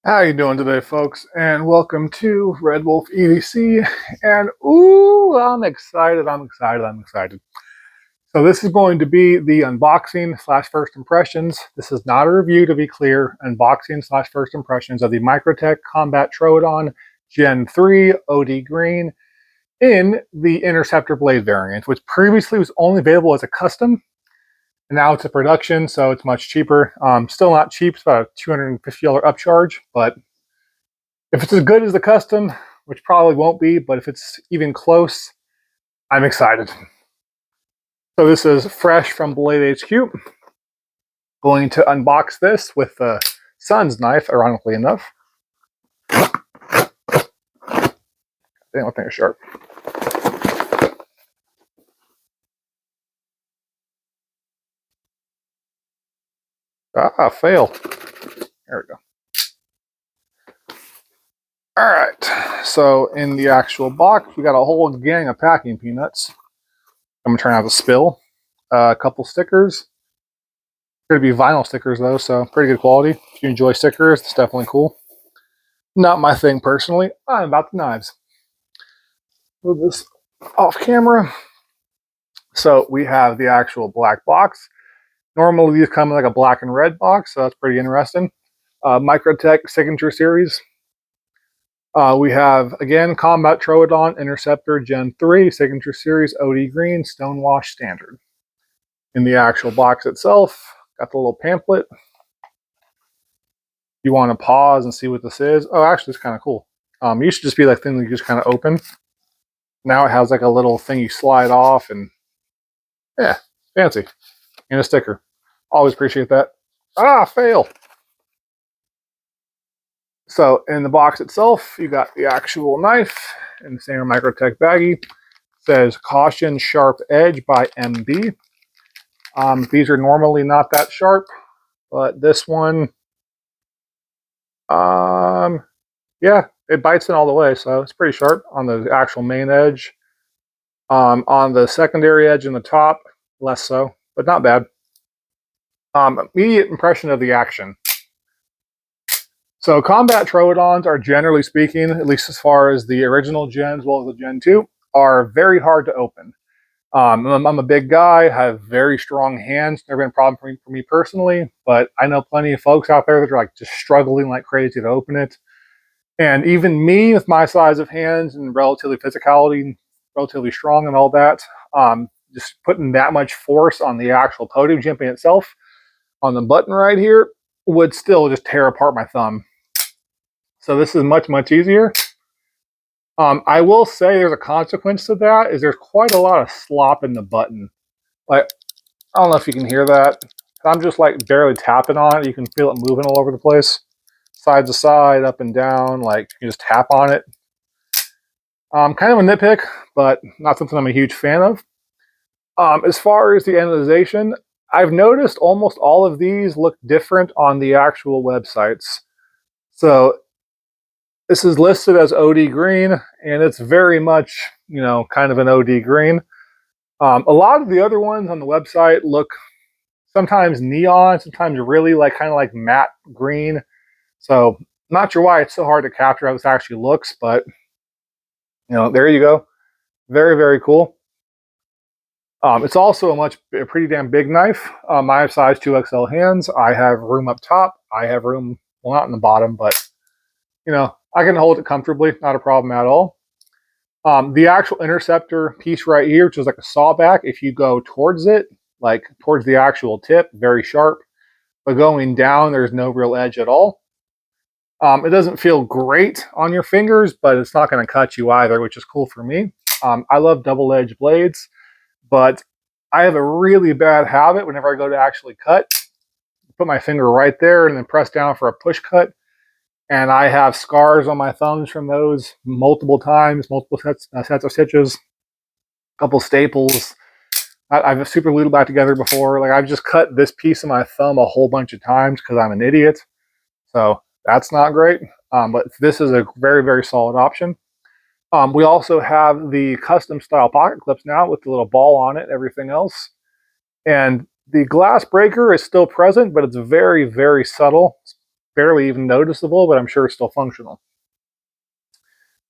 How you doing today, folks? And welcome to Red Wolf EDC. And ooh, I'm excited! I'm excited! I'm excited! So this is going to be the unboxing slash first impressions. This is not a review, to be clear. Unboxing slash first impressions of the Microtech Combat Troodon Gen 3 OD Green in the Interceptor Blade variant, which previously was only available as a custom. And now it's a production, so it's much cheaper. Still not cheap; it's about a $250 upcharge, but if it's as good as the custom, which probably won't be, but if it's even close, I'm excited. So this is fresh from Blade HQ. Going to unbox this with the Sun's knife, ironically enough. Damn, that thing is sharp. Fail. There we go. All right, so in the actual box, we got a whole gang of packing peanuts. I'm gonna try not to spill. A couple stickers. Going to be vinyl stickers though, so pretty good quality. If you enjoy stickers, it's definitely cool. Not my thing personally. I'm about the knives. Move this off camera. So we have the actual black box. Normally these come in like a black and red box, so that's pretty interesting. Microtech Signature Series. We have, again, Combat Troodon Interceptor Gen 3 Signature Series OD Green Stonewash Standard. In the actual box itself, got the little pamphlet. You want to pause and see what this is. Oh, actually, it's kind of cool. It used to just be like thing that you just kind of open. Now it has like a little thing you slide off, and yeah, fancy. And a sticker. Always appreciate that. Fail. So in the box itself, you got the actual knife in the same Microtech baggie. It says Caution Sharp Edge by MB. These are normally not that sharp, but this one, yeah, it bites in all the way, so it's pretty sharp on the actual main edge. On the secondary edge and the top, less so, but not bad. Immediate impression of the action. So combat Troodons are, generally speaking, at least as far as the original gen as well as the Gen 2, are very hard to open. I'm a big guy, have very strong hands, never been a problem for me personally, but I know plenty of folks out there that are like just struggling like crazy to open it. And even me, with my size of hands and relatively physicality, relatively strong and all that, just putting that much force on the actual podium jumping itself, on the button right here, would still just tear apart my thumb. So this is much, much easier. I will say there's a consequence to that, is there's quite a lot of slop in the button. Like, I don't know if you can hear that. I'm just like barely tapping on it. You can feel it moving all over the place. Side to side, up and down, like you just tap on it. Kind of a nitpick, but not something I'm a huge fan of. As far as the anodization, I've noticed almost all of these look different on the actual websites. So this is listed as OD green, and it's very much, kind of an OD green. A lot of the other ones on the website look sometimes neon, sometimes really kind of like matte green. So not sure why it's so hard to capture how this actually looks, but there you go. Very, very cool. It's also a pretty damn big knife. I have size 2XL hands. I have room up top. I have room, well, not in the bottom, but I can hold it comfortably. Not a problem at all. The actual interceptor piece right here, which is like a sawback, if you go towards it, like towards the actual tip, very sharp. But going down, there's no real edge at all. It doesn't feel great on your fingers, but it's not going to cut you either, which is cool for me. I love double-edged blades, but I have a really bad habit whenever I go to actually cut. Put my finger right there and then press down for a push cut. And I have scars on my thumbs from those multiple times, multiple sets of stitches, a couple staples. I've super glued it back together before. Like, I've just cut this piece of my thumb a whole bunch of times because I'm an idiot. So that's not great. But this is a very, very solid option. We also have the custom style pocket clips now with the little ball on it, everything else. And the glass breaker is still present, but it's very, very subtle. barely even noticeable, but I'm sure it's still functional.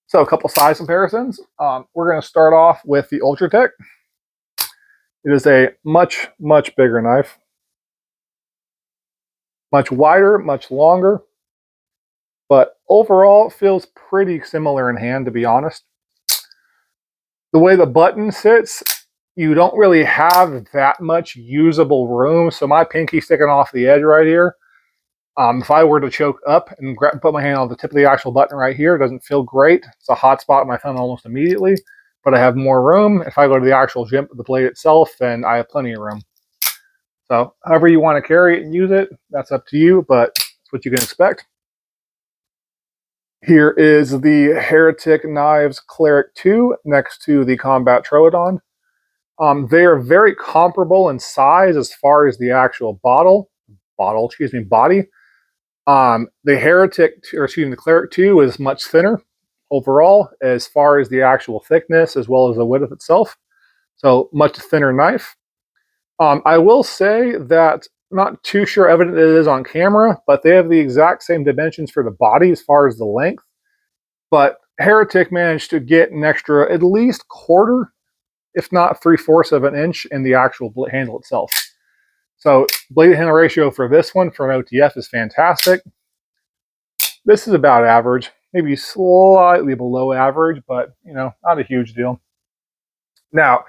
So a couple size comparisons. We're going to start off with the Ultratech. It is a much, much bigger knife. Much wider, much longer. But overall, it feels pretty similar in hand, to be honest. The way the button sits, you don't really have that much usable room. So my pinky's sticking off the edge right here. If I were to choke up and put my hand on the tip of the actual button right here, it doesn't feel great. It's a hot spot in my thumb almost immediately, but I have more room. If I go to the actual the blade itself, then I have plenty of room. So however you want to carry it and use it, that's up to you, but it's what you can expect. Here is the Heretic Knives Cleric 2 next to the Combat Troodon. They are very comparable in size as far as the actual body. The Cleric 2 is much thinner overall as far as the actual thickness as well as the width itself. So much thinner knife. I will say that I'm not too sure evident it is on camera, but they have the exact same dimensions for the body as far as the length. But Heretic managed to get an extra at least quarter, if not 3/4 of an inch in the actual handle itself. So blade handle ratio for this one from OTF is fantastic. This is about average, maybe slightly below average, but not a huge deal. Now,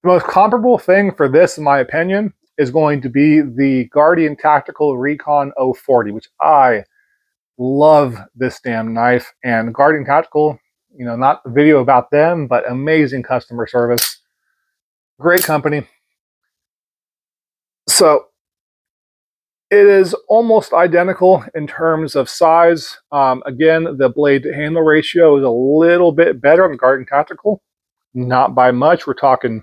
the most comparable thing for this, in my opinion, is going to be the Guardian Tactical Recon 040, which I love this damn knife. And Guardian Tactical, not a video about them, but amazing customer service. Great company. So it is almost identical in terms of size. Again, the blade to handle ratio is a little bit better on the Guardian Tactical. Not by much. We're talking,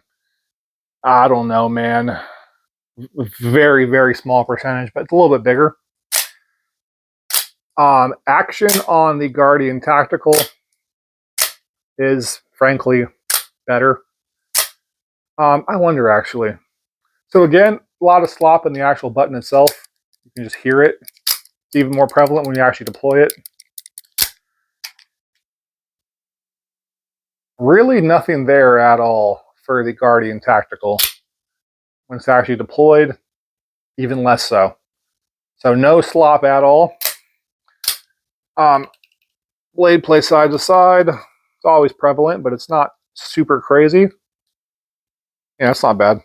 I don't know, man. Very, very small percentage, but it's a little bit bigger. Action on the Guardian Tactical is frankly better. I wonder actually. So again, a lot of slop in the actual button itself. You can just hear it. It's even more prevalent when you actually deploy it. Really nothing there at all for the Guardian Tactical. When it's actually deployed, even less so. So no slop at all. Blade play side to side. It's always prevalent, but it's not super crazy. Yeah, it's not bad.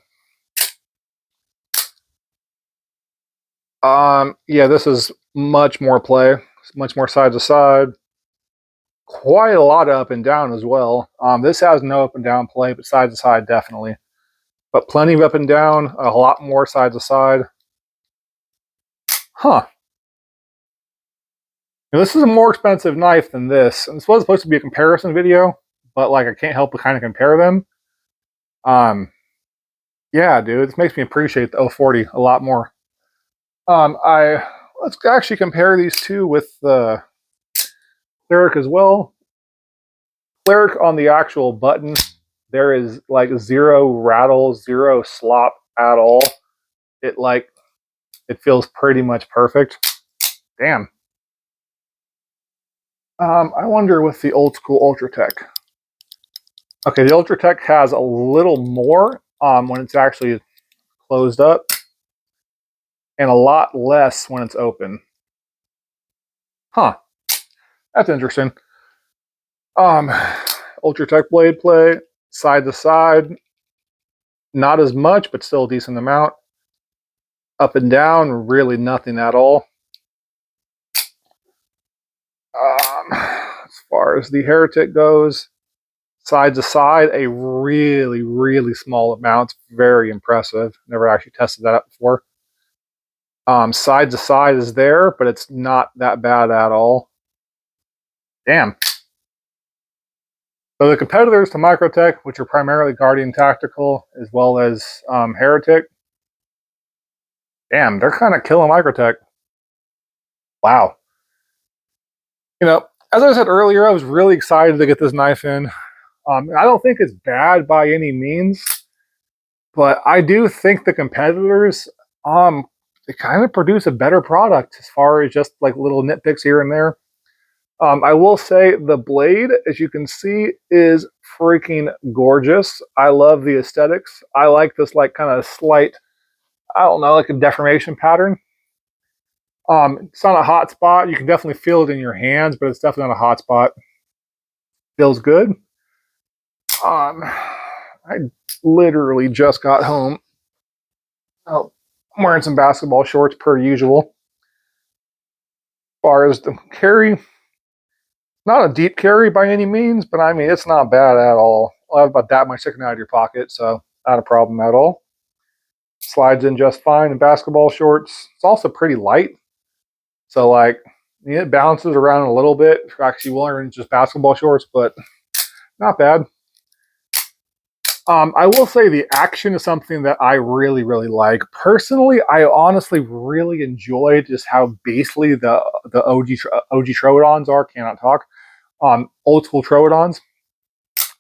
Yeah, this is much more play, much more side to side. Quite a lot of up and down as well. This has no up and down play, but side to side definitely. But plenty of up and down, a lot more side to side. Huh. Now, this is a more expensive knife than this. And this was supposed to be a comparison video, but I can't help but kind of compare them. Yeah, dude, this makes me appreciate the 040 a lot more. Let's actually compare these two with the Cleric as well. Cleric on the actual button, there is zero rattle, zero slop at all. It feels pretty much perfect. Damn. I wonder with the old school Ultratech. Okay, the Ultratech has a little more when it's actually closed up, and a lot less when it's open. Huh. That's interesting. Ultratech blade play, side to side, not as much, but still a decent amount. Up and down, really nothing at all. As far as the Heretic goes, side to side, a really, really small amount. Very impressive. Never actually tested that out before. Side to side is there, but it's not that bad at all. Damn. So the competitors to Microtech, which are primarily Guardian Tactical as well as Heretic, damn, they're kind of killing Microtech. Wow. As I said earlier, I was really excited to get this knife in. I don't think it's bad by any means, but I do think the competitors, they kind of produce a better product as far as just like little nitpicks here and there. I will say the blade, as you can see, is freaking gorgeous. I love the aesthetics. I like this like kind of slight, I don't know, like a deformation pattern. It's not a hot spot. You can definitely feel it in your hands, but it's definitely not a hot spot. Feels good. I literally just got home. Oh, I'm wearing some basketball shorts per usual. As far as the carry, not a deep carry by any means, but I mean, it's not bad at all. I'll have about that much sticking out of your pocket, so not a problem at all. Slides in just fine in basketball shorts. It's also pretty light. So, like, it bounces around a little bit. Actually, wearing just basketball shorts, but not bad. I will say the action is something that I really, really like. Personally, I honestly really enjoyed just how beastly the OG Troodons are. Cannot talk. Old school Troodons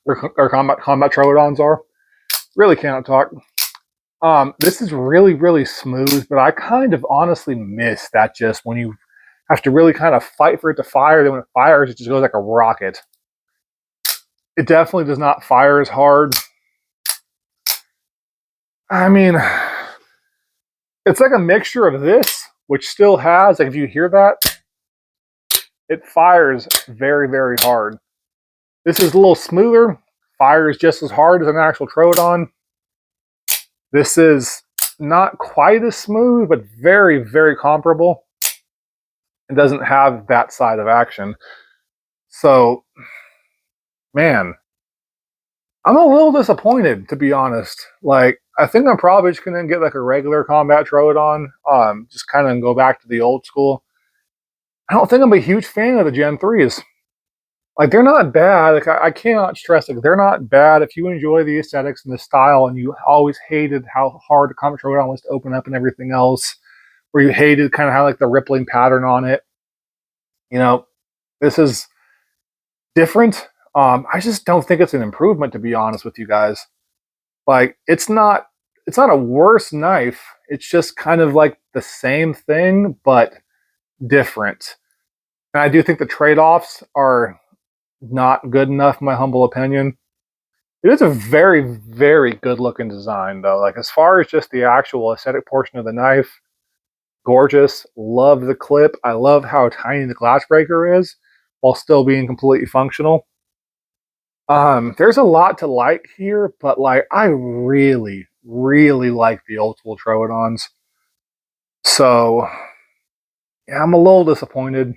or combat Troodons are. Really cannot talk. This is really, really smooth, but I kind of honestly miss that just when you have to really kind of fight for it to fire. Then when it fires, it just goes like a rocket. It definitely does not fire as hard. I mean, it's like a mixture of this, which still has, like if you hear that, it fires very, very hard. This is a little smoother, fires just as hard as an actual Troodon. This is not quite as smooth, but very, very comparable. It doesn't have that side of action. So, man, I'm a little disappointed, to be honest. Like, I think I'm probably just gonna get like a regular Combat Troodon, just kind of go back to the old school. I don't think I'm a huge fan of the Gen 3s. Like, they're not bad. Like, I cannot stress it. They're not bad if you enjoy the aesthetics and the style, and you always hated how hard the Combat Troodon was to open up and everything else, where you hated kind of how like the rippling pattern on it. You know, this is different. I just don't think it's an improvement, to be honest with you guys. Like, it's not a worse knife. It's just kind of like the same thing, but different. And I do think the trade-offs are not good enough, in my humble opinion. It is a very, very good looking design, though. Like, as far as just the actual aesthetic portion of the knife, gorgeous. Love the clip. I love how tiny the glass breaker is while still being completely functional. There's a lot to like here, but like I really, really like the old school Troodons. So yeah, I'm a little disappointed.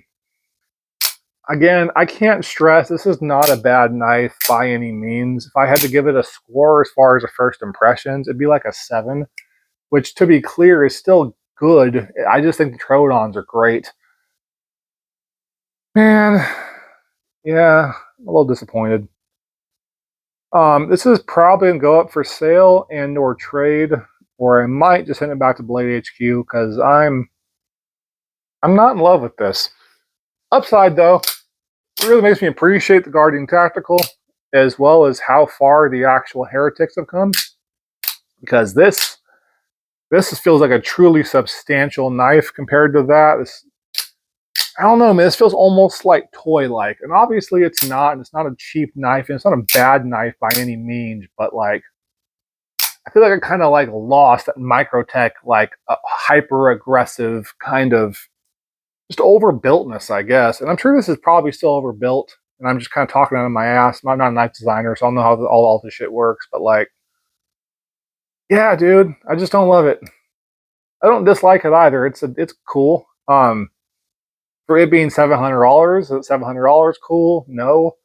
Again, I can't stress this is not a bad knife by any means. If I had to give it a score as far as the first impressions, it'd be like a 7, which to be clear is still good. I just think the Troodons are great. Man, yeah, I'm a little disappointed. This is probably gonna go up for sale and or trade, or I might just send it back to Blade HQ because I'm not in love with this. Upside though, it really makes me appreciate the Guardian Tactical as well as how far the actual Heretics have come. Because this feels like a truly substantial knife compared to that. I don't know, man. This feels almost like toy-like, and obviously it's not. And it's not a cheap knife, and it's not a bad knife by any means. But like, I feel like I kind of like lost that Microtech, like a hyper aggressive kind of just overbuiltness, I guess. And I'm sure this is probably still overbuilt. And I'm just kind of talking out of my ass. I'm not a knife designer, so I don't know how all this shit works. But like, yeah, dude, I just don't love it. I don't dislike it either. It's cool. For it being $700, is $700 cool? No.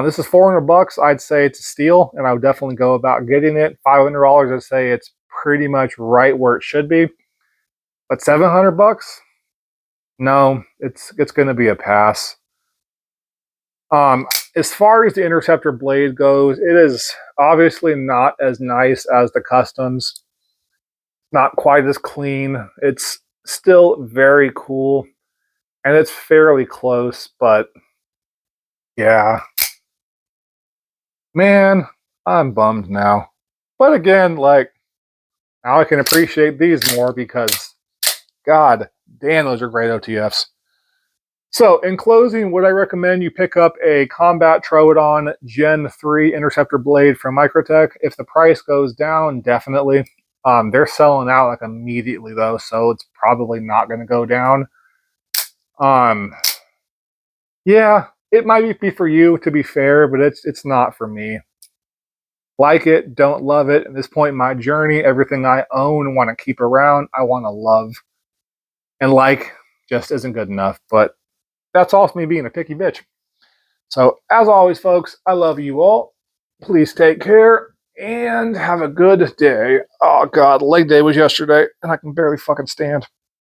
This is $400. I'd say it's a steal, and I would definitely go about getting it. $500, I'd say it's pretty much right where it should be. But $700? No, it's going to be a pass. As far as the interceptor blade goes, it is obviously not as nice as the customs. Not quite as clean. It's still very cool, and it's fairly close, but yeah. Man, I'm bummed now. But again, like, now I can appreciate these more because God damn, those are great OTFs. So, in closing, would I recommend you pick up a Combat Troodon Gen 3 interceptor blade from Microtech? If the price goes down, definitely. They're selling out like immediately though, so it's probably not going to go down. Yeah, it might be for you to be fair, but it's not for me. Like it, don't love it. At this point in my journey, everything I own and want to keep around, I want to love. And like just isn't good enough. But that's also me being a picky bitch. So, as always, folks, I love you all. Please take care and have a good day. Oh, God, leg day was yesterday, and I can barely fucking stand.